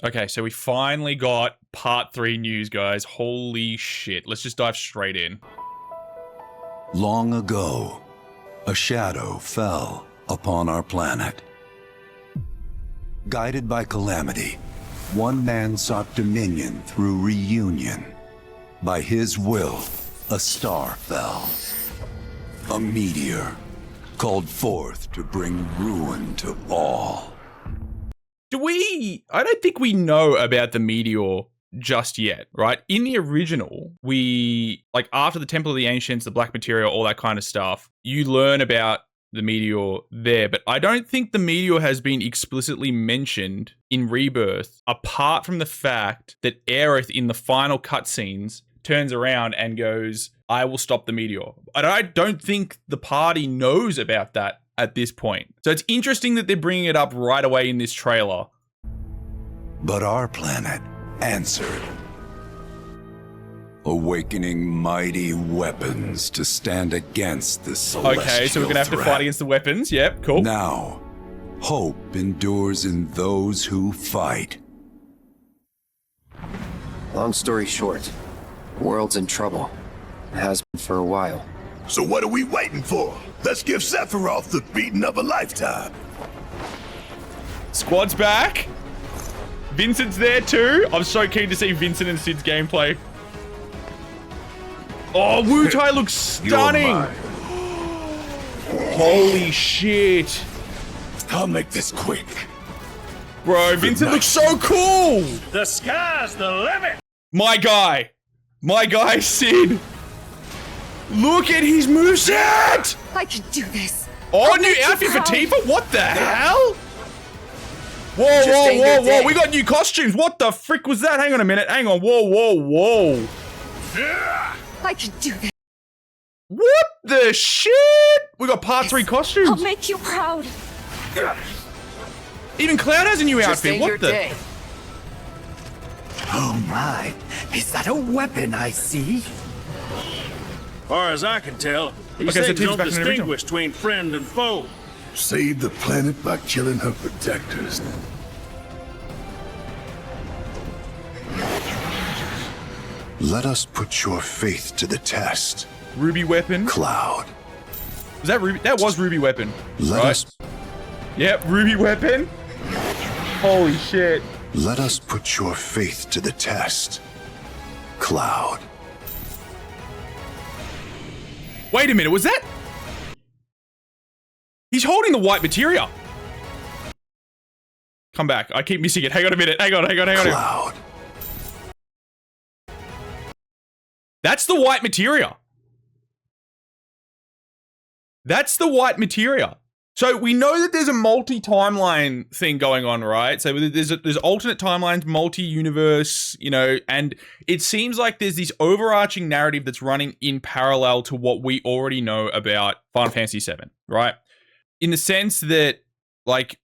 Okay, so we finally got part 3 news, guys. Holy shit. Let's just dive straight in. Long ago, a shadow fell upon our planet. Guided by calamity, one man sought dominion through reunion. By his will, a star fell. A meteor called forth to bring ruin to all. I don't think we know about the meteor just yet, right? In the original, after the Temple of the Ancients, the Black Material, all that kind of stuff, you learn about the meteor there, but I don't think the meteor has been explicitly mentioned in Rebirth, apart from the fact that Aerith in the final cutscenes turns around and goes, I will stop the meteor. And I don't think the party knows about that at this point. So it's interesting that they're bringing it up right away in this trailer. But our planet answered, awakening mighty weapons to stand against the celestial Okay, so we're gonna have to fight against the weapons. Yep, cool. Now, hope endures in those who fight. Long story short, the world's in trouble. It has been for a while. So what are we waiting for? Let's give Sephiroth the beating of a lifetime. Squad's back. Vincent's there too. I'm so keen to see Vincent and Sid's gameplay. Oh, Wu Tai looks stunning. Holy shit. I'll make this quick. Bro, Vincent looks so cool. The sky's the limit. My guy, Sid. Look at his moveset. I can do this. Oh, I'll new make you outfit for proud. Tifa? What the hell? Whoa. We got new costumes. What the frick was that? Hang on a minute. Hang on. Whoa. I can do this. What the shit? We got part 3 costumes. I'll make you proud. Even Cloud has a new Just outfit. ain't What your the? day. Oh my, is that a weapon I see? Far as I can tell, these Okay, so things Tifa's don't back in the original. distinguish between friend and foe. Save the planet by killing her protectors. Let us put your faith to the test, Ruby weapon. Cloud. Was that Ruby? That was Ruby weapon. Let right? us Yep, Ruby weapon. Holy shit. let us put your faith to the test, Cloud. Wait a minute, was that? He's holding the white materia. Come back. I keep missing it. Hang on a minute. Hang on. Cloud. That's the white materia. That's the white materia. So we know that there's a multi-timeline thing going on, right? So there's alternate timelines, multi-universe, and it seems like there's this overarching narrative that's running in parallel to what we already know about Final Fantasy VII, right? In the sense that,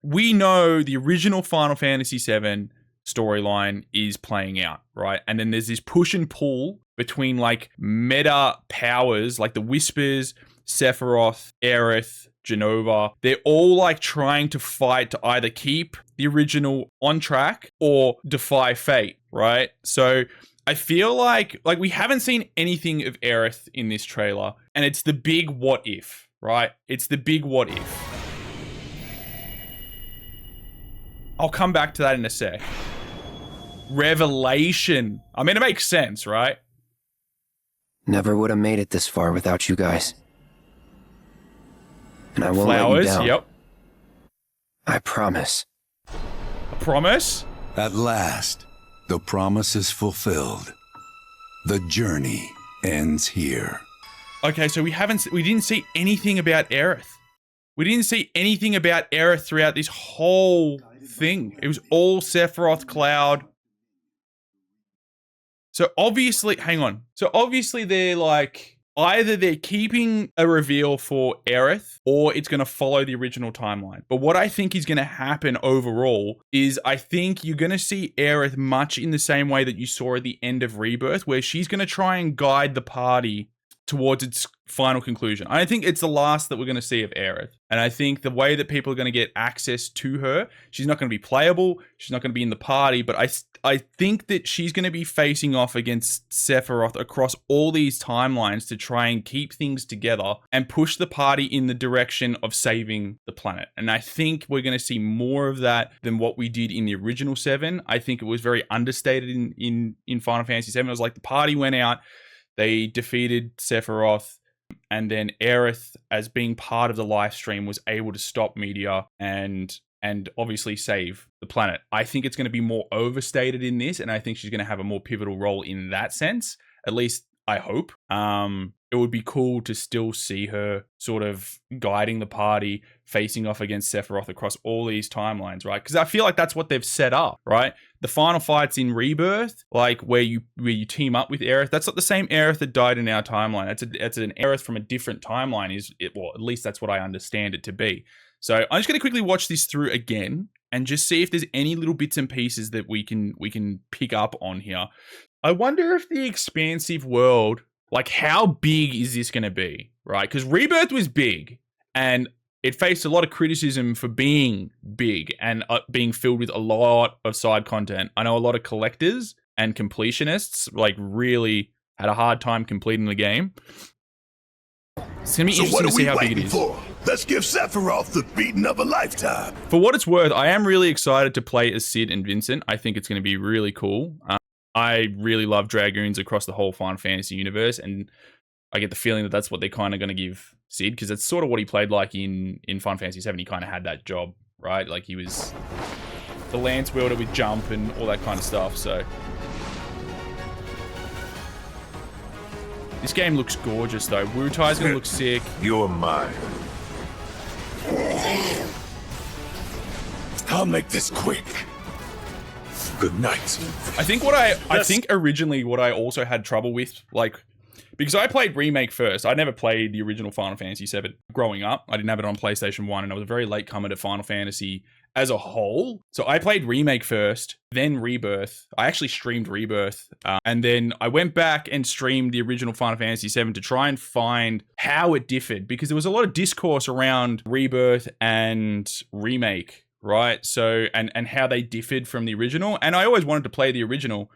we know the original Final Fantasy VII storyline is playing out, right? And then there's this push and pull between, meta powers, like the Whispers, Sephiroth, Aerith, Genova. They're all trying to fight to either keep the original on track or defy fate, right? So I feel like we haven't seen anything of Aerith in this trailer, and it's the big what if, right? It's the big what if. I'll come back to that in a sec. Revelation. I mean, it makes sense, right? Never would have made it this far without you guys. And I won't let you Flowers, down. yep. I promise. A promise? At last, the promise is fulfilled. The journey ends here. Okay, so we didn't see anything about Aerith. We didn't see anything about Aerith throughout this whole thing. It was all Sephiroth, Cloud. So obviously, hang on. So obviously they're either they're keeping a reveal for Aerith or it's going to follow the original timeline. But what I think is going to happen overall is I think you're going to see Aerith much in the same way that you saw at the end of Rebirth, where she's going to try and guide the party towards its final conclusion. I think it's the last that we're going to see of Aerith. And I think the way that people are going to get access to her, she's not going to be playable. She's not going to be in the party. But I think that she's going to be facing off against Sephiroth across all these timelines to try and keep things together and push the party in the direction of saving the planet. And I think we're going to see more of that than what we did in the original 7. I think it was very understated in Final Fantasy 7. It was like the party went out, they defeated Sephiroth, and then Aerith, as being part of the live stream, was able to stop Meteor and obviously save the planet. I think it's going to be more overstated in this, and I think she's going to have a more pivotal role in that sense. At least I hope. It would be cool to still see her sort of guiding the party, facing off against Sephiroth across all these timelines, right? Because I feel like that's what they've set up, right? The final fights in Rebirth, like where you team up with Aerith, that's not the same Aerith that died in our timeline. That's an Aerith from a different timeline. Well, at least that's what I understand it to be. So I'm just going to quickly watch this through again and just see if there's any little bits and pieces that we can pick up on here. I wonder if the expansive world, like how big is this going to be, right? Because Rebirth was big and it faced a lot of criticism for being big and being filled with a lot of side content. I know a lot of collectors and completionists like really had a hard time completing the game. It's going to be interesting to see how big it is. Let's give Sephiroth the beating of a lifetime. For what it's worth, I am really excited to play as Cid and Vincent. I think it's going to be really cool. I really love Dragoons across the whole Final Fantasy universe, and I get the feeling that that's what they're kind of going to give Cid, because that's sort of what he played like in Final Fantasy 7. He kind of had that job, right? Like he was the lance wielder with jump and all that kind of stuff, so... This game looks gorgeous, though. Wutai's going to look sick. You're mine. I'll make this quick. Good night. I think originally what I also had trouble with, like, because I played Remake first. I never played the original Final Fantasy 7 growing up. I didn't have it on PlayStation 1, and I was a very late comer to Final Fantasy as a whole. So I played Remake first, then Rebirth. I actually streamed Rebirth, and then I went back and streamed the original Final Fantasy 7 to try and find how it differed, because there was a lot of discourse around Rebirth and Remake, right? So, and how they differed from the original. And I always wanted to play the original.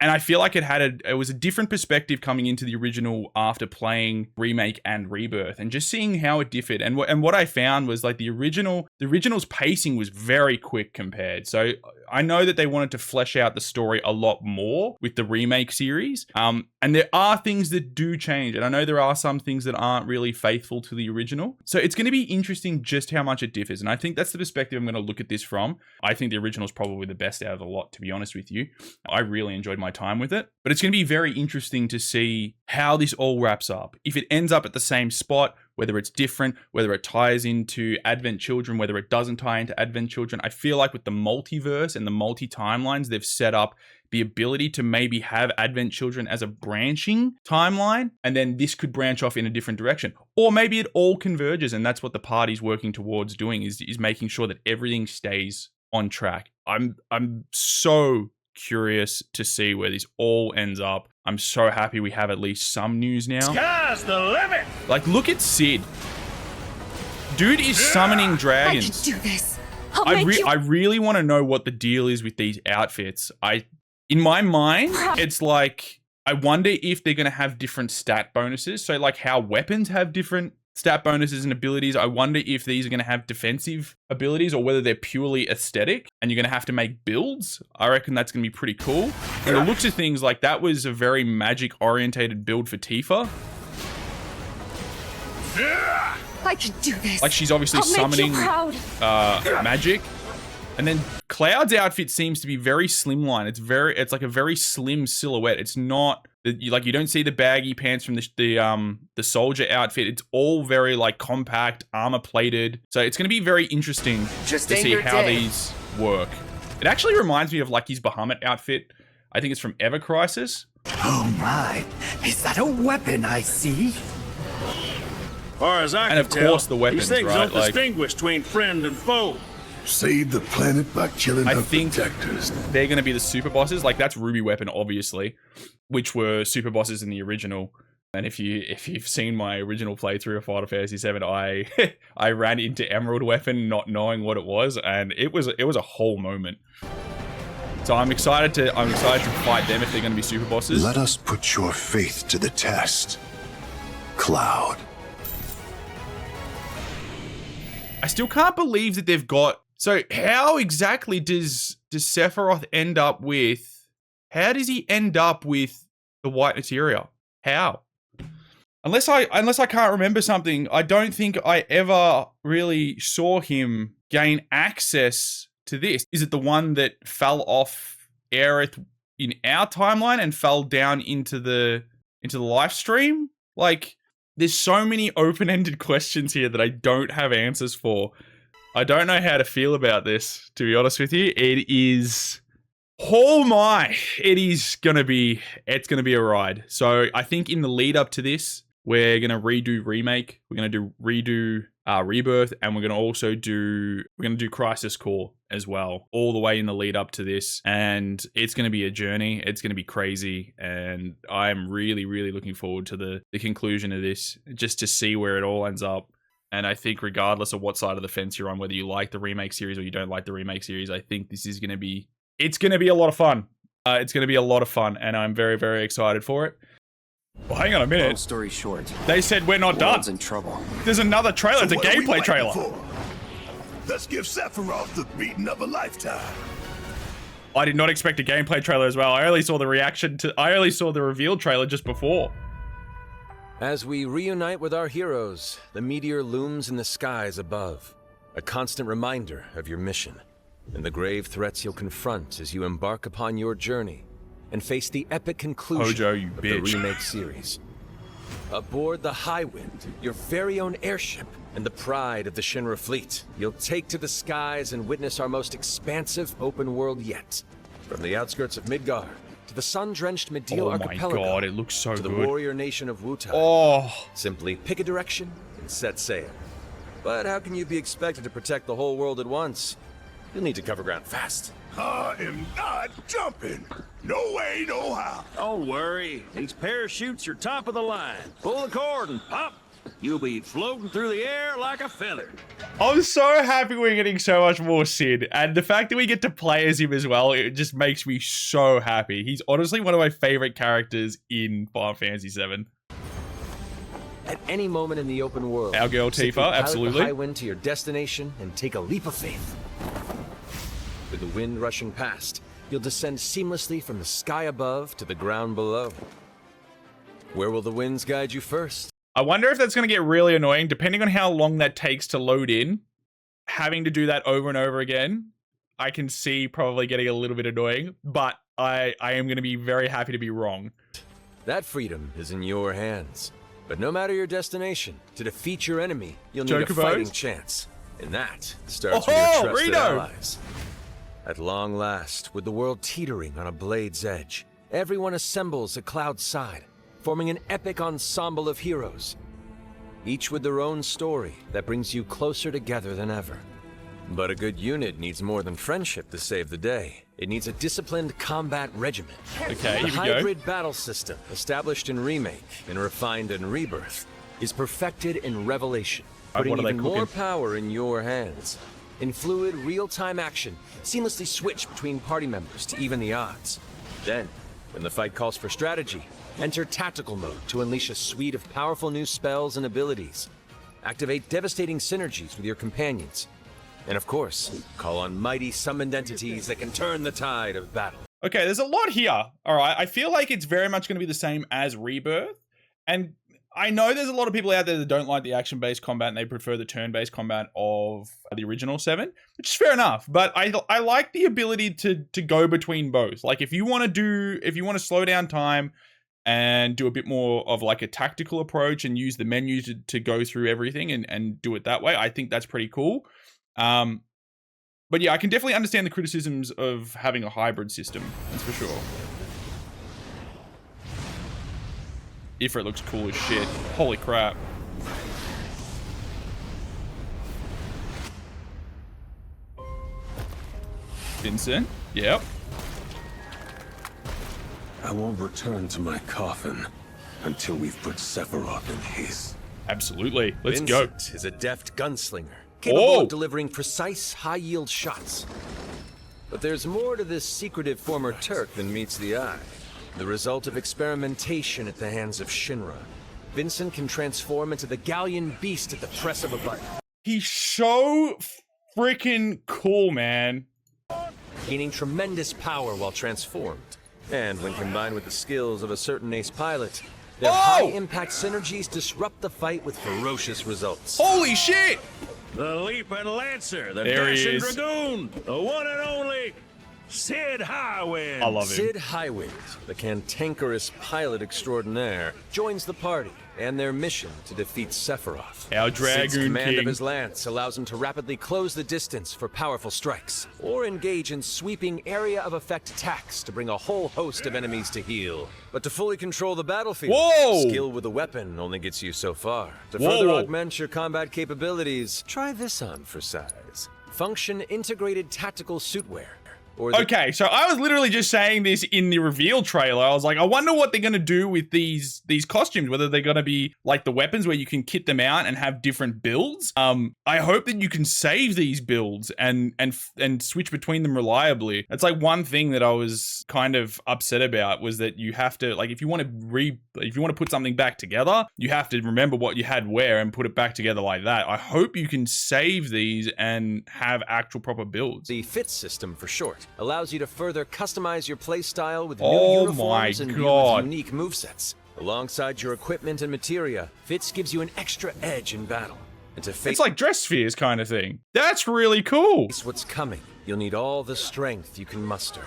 And I feel like it was a different perspective coming into the original after playing Remake and Rebirth and just seeing how it differed. And what I found was like the original's pacing was very quick compared. So I know that they wanted to flesh out the story a lot more with the Remake series. And there are things that do change. And I know there are some things that aren't really faithful to the original. So it's going to be interesting just how much it differs. And I think that's the perspective I'm going to look at this from. I think the original is probably the best out of the lot, to be honest with you. I really enjoyed my time with it. But it's going to be very interesting to see how this all wraps up. If it ends up at the same spot, whether it's different, whether it ties into Advent Children, whether it doesn't tie into Advent Children. I feel like with the multiverse and the multi-timelines, they've set up the ability to maybe have Advent Children as a branching timeline, and then this could branch off in a different direction. Or maybe it all converges, and that's what the party's working towards doing, is making sure that everything stays on track. I'm so curious to see where this all ends up. I'm so happy we have at least some news now. Sky's the limit! Like, look at Cid. Dude is summoning dragons. I can do this. I really want to know what the deal is with these outfits. In my mind, it's like, I wonder if they're going to have different stat bonuses. So like how weapons have different stat bonuses and abilities. I wonder if these are going to have defensive abilities or whether they're purely aesthetic and you're going to have to make builds. I reckon that's going to be pretty cool. And the looks of things, like that was a very magic orientated build for Tifa. I can do this. Like she's obviously summoning magic. And then Cloud's outfit seems to be very slimline. It's like a very slim silhouette. It's not like, you don't see the baggy pants from the soldier outfit. It's all very like compact, armor plated. So it's going to be very interesting to see how these work. It actually reminds me of like his Bahamut outfit. I think it's from Ever Crisis. Oh my, is that a weapon I see? Far as I And can of course the weapons, these things right? don't Like, distinguish between friend and foe. Save the planet by killing I the think protectors. they're going to be the super bosses. Like that's Ruby Weapon, obviously, which were super bosses in the original. And if you've seen my original playthrough of Final Fantasy VII, I ran into Emerald Weapon not knowing what it was, and it was a whole moment. So I'm excited to fight them if they're going to be super bosses. Let us put your faith to the test, Cloud. I still can't believe that they've got. So how exactly does Sephiroth end up with? How does he end up with the white materia? How? Unless I can't remember something, I don't think I ever really saw him gain access to this. Is it the one that fell off Aerith in our timeline and fell down into the live stream? Like, there's so many open-ended questions here that I don't have answers for. I don't know how to feel about this, to be honest with you. It is, oh my, it's gonna be a ride. So I think in the lead up to this, we're gonna redo Remake, we're gonna redo Rebirth, and we're gonna do Crisis Core as well, all the way in the lead up to this. And it's gonna be a journey. It's gonna be crazy, and I'm really, really looking forward to the conclusion of this, just to see where it all ends up. And I think regardless of what side of the fence you're on, whether you like the Remake series or you don't like the Remake series, I think this is gonna be a lot of fun. It's gonna be a lot of fun, and I'm very, very excited for it. Well, hang on a minute. Long story short, they said we're not done. world's in trouble. There's another trailer. So It's a what are we gameplay waiting trailer. for? Let's give Sephiroth the beating of a lifetime. I did not expect a gameplay trailer as well. I only saw the reveal trailer just before. As we reunite with our heroes, the meteor looms in the skies above, a constant reminder of your mission and the grave threats you'll confront as you embark upon your journey and face the epic conclusion Hojo, you of bitch. the Remake series. Aboard the Highwind, your very own airship, and the pride of the Shinra fleet, you'll take to the skies and witness our most expansive open world yet. From the outskirts of Midgar to the sun-drenched Medial Oh my Archipelago, god, it looks so to the good. warrior nation of Wutai. Oh, Simply pick a direction and set sail. But how can you be expected to protect the whole world at once? You'll need to cover ground fast. I am not jumping. No way, no how. Don't worry. These parachutes are top of the line. Pull the cord and pop. You'll be floating through the air like a feather. I'm so happy we're getting so much more Sid, and the fact that we get to play as him as well, it just makes me so happy. He's honestly one of my favorite characters in Final Fantasy VII. At any moment in the open world, Our girl simply Tifa, pilot absolutely. the Highwind to your destination and take a leap of faith. With the wind rushing past, you'll descend seamlessly from the sky above to the ground below. Where will the winds guide you first? I wonder if that's going to get really annoying, depending on how long that takes to load in. Having to do that over and over again, I can see probably getting a little bit annoying, but I am going to be very happy to be wrong. That freedom is in your hands. But no matter your destination, to defeat your enemy, you'll need a Chocobos? fighting chance. And that starts with Oh, your trusted Rito! allies. At long last, with the world teetering on a blade's edge, everyone assembles at Cloud's side, forming an epic ensemble of heroes, each with their own story that brings you closer together than ever. But a good unit needs more than friendship to save the day. It needs a disciplined combat regiment. Okay, The here we go. hybrid battle system, established in Remake and refined in Rebirth, is perfected in Revelation, putting what are they even more cooking? power in your hands. In fluid, real-time action, seamlessly switch between party members to even the odds. Then, when the fight calls for strategy, enter tactical mode to unleash a suite of powerful new spells and abilities. Activate devastating synergies with your companions. And of course, call on mighty summoned entities that can turn the tide of battle. Okay, there's a lot here. All right, I feel like it's very much going to be the same as Rebirth. And I know there's a lot of people out there that don't like the action-based combat and they prefer the turn-based combat of the original 7, which is fair enough. But I like the ability to go between both. Like, if you want to slow down time and do a bit more of like a tactical approach and use the menus to go through everything and do it that way, I think that's pretty cool. But yeah, I can definitely understand the criticisms of having a hybrid system, that's for sure. Ifrit looks cool as shit. Holy crap. Vincent, yep. I won't return to my coffin until we've put Sephiroth in his. Absolutely. Let's go. Vincent is a deft gunslinger, capable Oh. of delivering precise, high-yield shots. But there's more to this secretive former Turk than meets the eye. The result of experimentation at the hands of Shinra. Vincent can transform into the Galleon beast at the press of a button. He's so freaking cool, man. Gaining tremendous power while transformed. And when combined with the skills of a certain ace pilot, their high-impact synergies disrupt the fight with ferocious results. Holy shit! The Leaping Lancer, the There he Dashing is. Dragoon, the one and only Sid Highwind. I love him. Sid Highwind, the cantankerous pilot extraordinaire, joins the party and their mission to defeat Sephiroth. Our Sid's Dragoon command King. of his lance allows him to rapidly close the distance for powerful strikes, or engage in sweeping area of effect attacks to bring a whole host of enemies to heel. But to fully control the battlefield, Whoa! skill with a weapon only gets you so far. To Whoa, further whoa. augment your combat capabilities, try this on for size. Function integrated tactical suitwear. Or the Okay, so I was literally just saying this in the reveal trailer. I was like, I wonder what they're gonna do with these costumes. Whether they're gonna be like the weapons where you can kit them out and have different builds. I hope that you can save these builds and switch between them reliably. That's like one thing that I was kind of upset about, was that you have to, like, if you want to put something back together, you have to remember what you had where and put it back together like that. I hope you can save these and have actual proper builds. The fit system for short allows you to further customize your playstyle with Oh new my uniforms and God. unique movesets. Alongside your equipment and materia, Fits gives you an extra edge in battle. And to face It's like dress spheres kind of thing. That's really cool. what's coming, you'll need all the strength you can muster.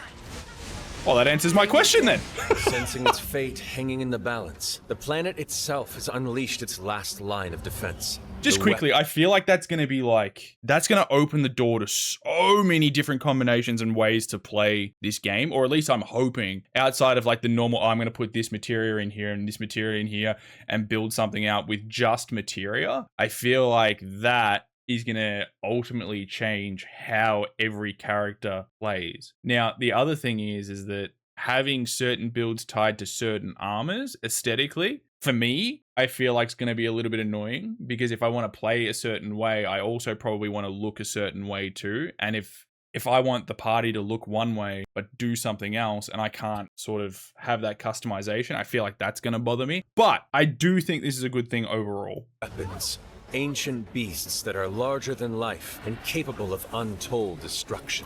Well, that answers my question then. Sensing its fate hanging in the balance, the planet itself has unleashed its last line of defense. Just The quickly, I feel like that's going to open the door to so many different combinations and ways to play this game, or at least I'm hoping, outside of like the normal, I'm going to put this materia in here and this materia in here and build something out with just materia. I feel like that is going to ultimately change how every character plays. Now, the other thing is that having certain builds tied to certain armors aesthetically, for me, I feel like it's going to be a little bit annoying, because if I want to play a certain way, I also probably want to look a certain way too. And if I want the party to look one way but do something else, and I can't sort of have that customization, I feel like that's going to bother me. But I do think this is a good thing overall. weapons, ancient beasts that are larger than life and capable of untold destruction.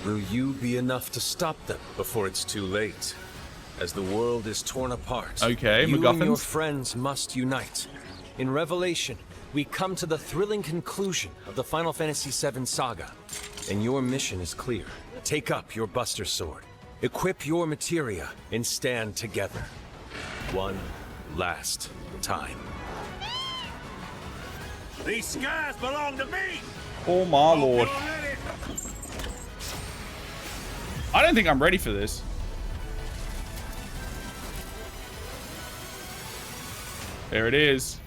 Will you be enough to stop them before it's too late? As the world is torn apart, Okay, you MacGuffins. and your friends must unite. In Revelation, we come to the thrilling conclusion of the Final Fantasy VII saga, and your mission is clear. Take up your Buster Sword, equip your materia, and stand together. One last time. These skies belong to me. Oh my lord. You're ready. I don't think I'm ready for this. There it is.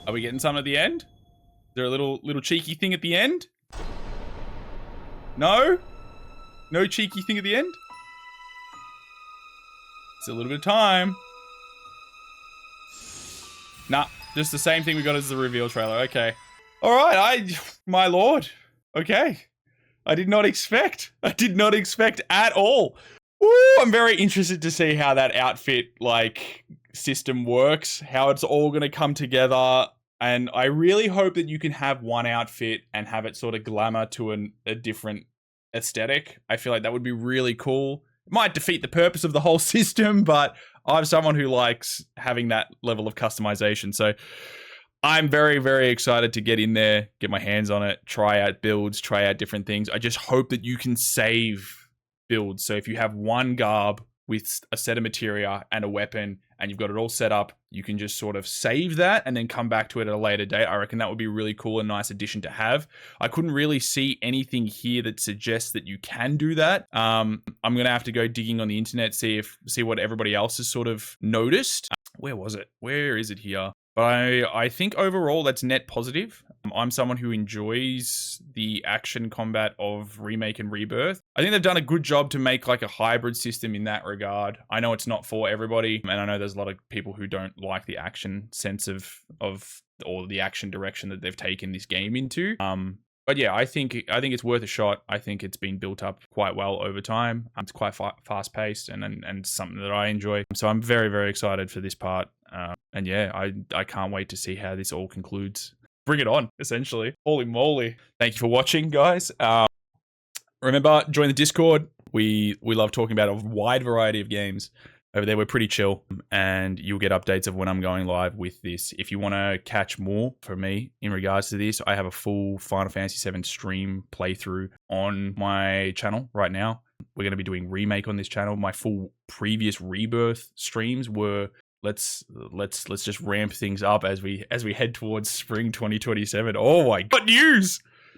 Are we getting some at the end? Is there a little cheeky thing at the end? No? No cheeky thing at the end? It's a little bit of time. Nah, just the same thing we got as the reveal trailer. Okay. All right, my lord. Okay. I did not expect at all. Woo, I'm very interested to see how that outfit system works, how it's all going to come together. And I really hope that you can have one outfit and have it sort of glamour to a different aesthetic. I feel like that would be really cool. It might defeat the purpose of the whole system, but I'm someone who likes having that level of customization. So I'm very, very excited to get in there, get my hands on it, try out builds, try out different things. I just hope that you can save builds. So if you have one garb with a set of materia and a weapon and you've got it all set up, you can just sort of save that and then come back to it at a later date. I reckon that would be really cool and nice addition to have. I couldn't really see anything here that suggests that you can do that. I'm going to have to go digging on the internet, see what everybody else has sort of noticed. Where was it? Where is it here? But I think overall that's net positive. I'm someone who enjoys the action combat of Remake and Rebirth. I think they've done a good job to make like a hybrid system in that regard. I know it's not for everybody, and I know there's a lot of people who don't like the action sense of or the action direction that they've taken this game into. But yeah, I think it's worth a shot. I think it's been built up quite well over time. It's quite fast paced and something that I enjoy. So I'm very, very excited for this part. And yeah, I can't wait to see how this all concludes. Bring it on, essentially. Holy moly. Thank you for watching, guys. Remember, join the Discord. We love talking about a wide variety of games. Over there, we're pretty chill, and you'll get updates of when I'm going live with this. If you want to catch more from me in regards to this, I have a full Final Fantasy VII stream playthrough on my channel right now. We're going to be doing Remake on this channel. My full previous Rebirth streams were let's just ramp things up as we head towards spring 2027. Oh my god, news!